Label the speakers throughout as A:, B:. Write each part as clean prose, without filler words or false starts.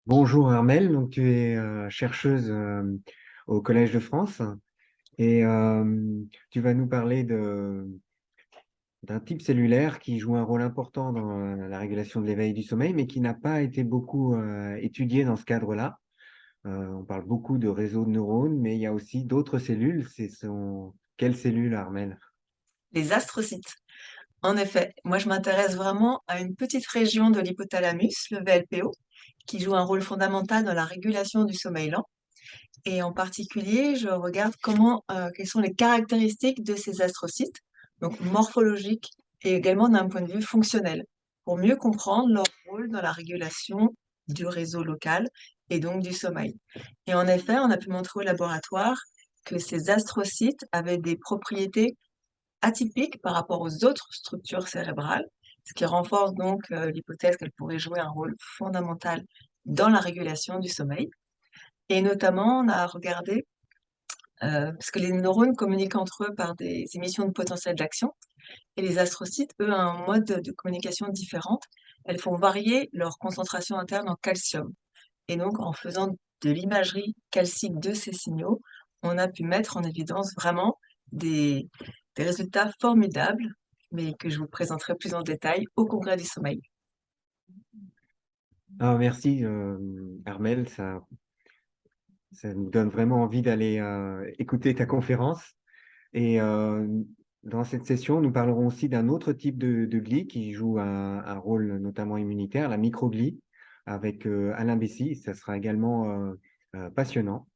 A: Bonjour Armelle, donc tu es chercheuse au Collège de France et tu vas nous parler d'un type cellulaire qui joue un rôle important dans la régulation de l'éveil du sommeil, mais qui n'a pas été beaucoup étudié dans ce cadre-là. On parle beaucoup de réseaux de neurones, mais il y a aussi d'autres cellules. Quelles cellules, Armelle?
B: Les astrocytes. En effet, moi je m'intéresse vraiment à une petite région de l'hypothalamus, le VLPO, qui joue un rôle fondamental dans la régulation du sommeil lent. Et en particulier, je regarde quelles sont les caractéristiques de ces astrocytes, donc morphologiques et également d'un point de vue fonctionnel, pour mieux comprendre leur rôle dans la régulation du réseau local et donc du sommeil. Et en effet, on a pu montrer au laboratoire que ces astrocytes avaient des propriétés atypique par rapport aux autres structures cérébrales, ce qui renforce donc l'hypothèse qu'elle pourrait jouer un rôle fondamental dans la régulation du sommeil. Et notamment, on a regardé, parce que les neurones communiquent entre eux par des émissions de potentiel d'action, et les astrocytes, eux, ont un mode de communication différente. Elles font varier leur concentration interne en calcium. Et donc, en faisant de l'imagerie calcique de ces signaux, on a pu mettre en évidence vraiment des, des résultats formidables, mais que je vous présenterai plus en détail au Congrès du sommeil.
A: Ah, merci Armelle, ça nous donne vraiment envie d'aller écouter ta conférence. Et dans cette session, nous parlerons aussi d'un autre type de glie qui joue un rôle notamment immunitaire, la microglie, avec Alain Bessy. Ça sera également passionnant.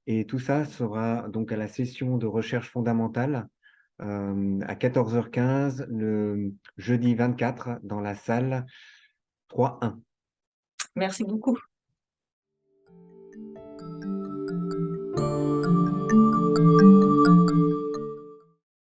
A: Et tout ça sera donc à la session de recherche fondamentale à 14h15 le jeudi 24 dans la salle 3-1.
B: Merci beaucoup.